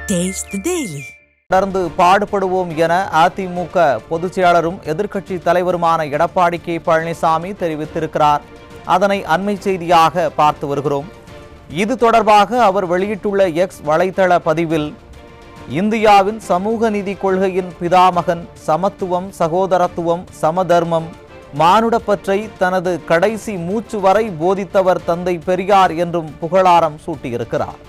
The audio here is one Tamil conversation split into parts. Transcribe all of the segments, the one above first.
Taste the Daily. தொடர்ந்து பாடுபடுவோம் என அதிமுக பொதுச் செயலாளரும் எதிர்க்கட்சி தலைவருமான எடப்பாடி கே பழனிசாமி தெரிவித்திருக்கிறார். அதனை அண்மை செய்தியாக பார்த்து வருகிறோம். இது தொடர்பாக அவர் வெளியிட்டுள்ள எக்ஸ் வலைதள பதிவில், இந்தியாவின் சமூக நீதி கொள்கையின் பிதாமகன், சமத்துவம், சகோதரத்துவம், சமதர்மம், மானுடப்பற்றை தனது கடைசி மூச்சு வரை போதித்தவர் தந்தை பெரியார் என்றும் புகழாரம் சூட்டியிருக்கிறார்.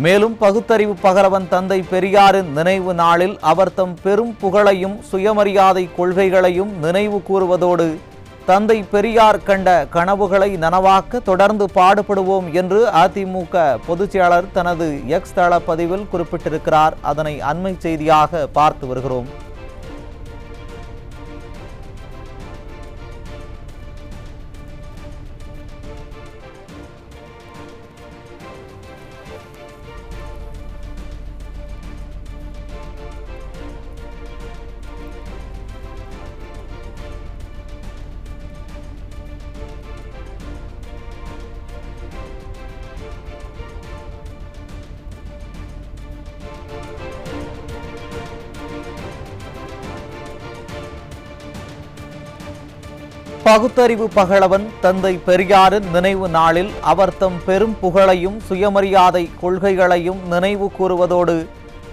மேலும் பகுத்தறிவு பகலவன் தந்தை பெரியாரின் நினைவு நாளில் அவர் தம் பெரும் புகழையும் சுயமரியாதை கொள்கைகளையும் நினைவு கூறுவதோடு தந்தை பெரியார் கண்ட கனவுகளை நனவாக்க தொடர்ந்து பாடுபடுவோம் என்று அதிமுக பொதுச் செயலாளர் தனது எக்ஸ் தள பதிவில் குறிப்பிட்டிருக்கிறார். அதனை அண்மை செய்தியாக பார்த்து வருகிறோம். பகுத்தறிவு பகலவன் தந்தை பெரியாரின் நினைவு நாளில் அவர் தம் பெரும் புகழையும் சுயமரியாதை கொள்கைகளையும் நினைவு கூறுவதோடு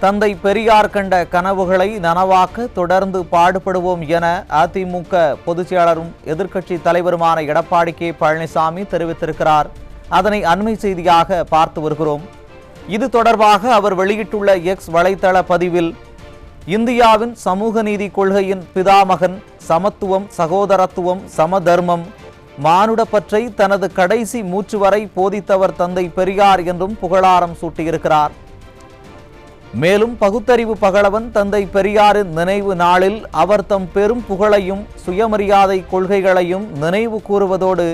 தந்தை பெரியார் கண்ட கனவுகளை நனவாக்க தொடர்ந்து பாடுபடுவோம் என அதிமுக பொதுச் செயலாளரும் எதிர்க்கட்சி தலைவருமான எடப்பாடி கே பழனிசாமி தெரிவித்திருக்கிறார். அதனை அண்மை செய்தியாக பார்த்து வருகிறோம். இது தொடர்பாக அவர் வெளியிட்டுள்ள எக்ஸ் வலைதள பதிவில், இந்தியாவின் சமூக நீதி கொள்கையின் பிதாமகன், சமத்துவம், சகோதரத்துவம், சமதர்மம், மானுடப்பற்றை தனது கடைசி மூச்சு வரை போதித்தவர் தந்தை பெரியார் என்றும் புகழாரம் சூட்டியிருக்கிறார். மேலும் பகுத்தறிவு பகலவன் தந்தை பெரியாரின் நினைவு நாளில் அவர் தம் பெரும் புகழையும் சுயமரியாதை கொள்கைகளையும் நினைவு கூறுவதோடு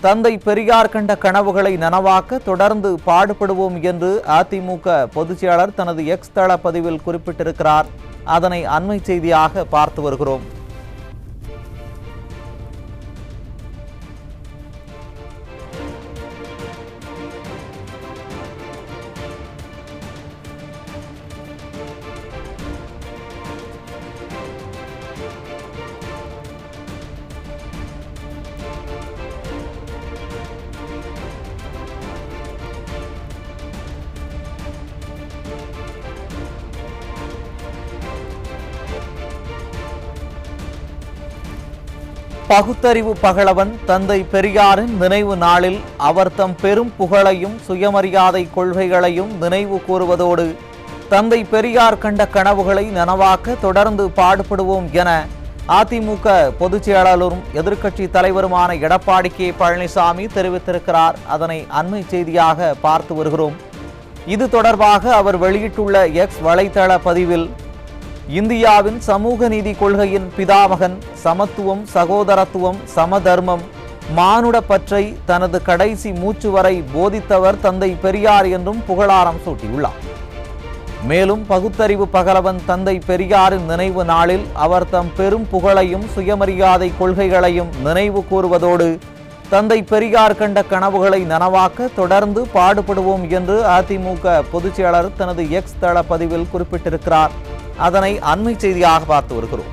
தந்தை பெரியார் கண்ட கனவுகளை நனவாக்க தொடர்ந்து பாடுபடுவோம் என்று அதிமுக பொதுச் செயலாளர் தனது எக்ஸ் தள பதிவில் குறிப்பிட்டிருக்கிறார். அதனை அண்மை செய்தியாக பார்த்து வருகிறோம். பகுத்தறிவு பகலவன் தந்தை பெரியாரின் நினைவு நாளில் அவர் தம் பெரும் புகழையும் சுயமரியாதை கொள்கைகளையும் நினைவு கூறுவதோடு தந்தை பெரியார் கண்ட கனவுகளை நனவாக்க தொடர்ந்து பாடுபடுவோம் என அதிமுக பொதுச் செயலாளரும் எதிர்க்கட்சி தலைவருமான எடப்பாடி கே பழனிசாமி தெரிவித்திருக்கிறார். அதனை அண்மை செய்தியாக பார்த்து வருகிறோம். இது தொடர்பாக அவர் வெளியிட்டுள்ள எக்ஸ் வலைதள பதிவில், இந்தியாவின் சமூக நீதி கொள்கையின் பிதாமகன், சமத்துவம், சகோதரத்துவம், சமதர்மம், மானுடப்பற்றை தனது கடைசி மூச்சு வரை போதித்தவர் தந்தை பெரியார் என்றும் புகழாரம் சூட்டியுள்ளார். மேலும் பகுத்தறிவு பகலவன் தந்தை பெரியாரின் நினைவு நாளில் அவர் தம் பெரும் புகழையும் சுயமரியாதை கொள்கைகளையும் நினைவு கூறுவதோடு தந்தை பெரியார் கண்ட கனவுகளை நனவாக்க தொடர்ந்து பாடுபடுவோம் என்று அதிமுக பொதுச் செயலாளர் தனது எக்ஸ் தள பதிவில் குறிப்பிட்டிருக்கிறார். அதனை அண்மை செய்தியாக பார்த்து வருகிறோம்.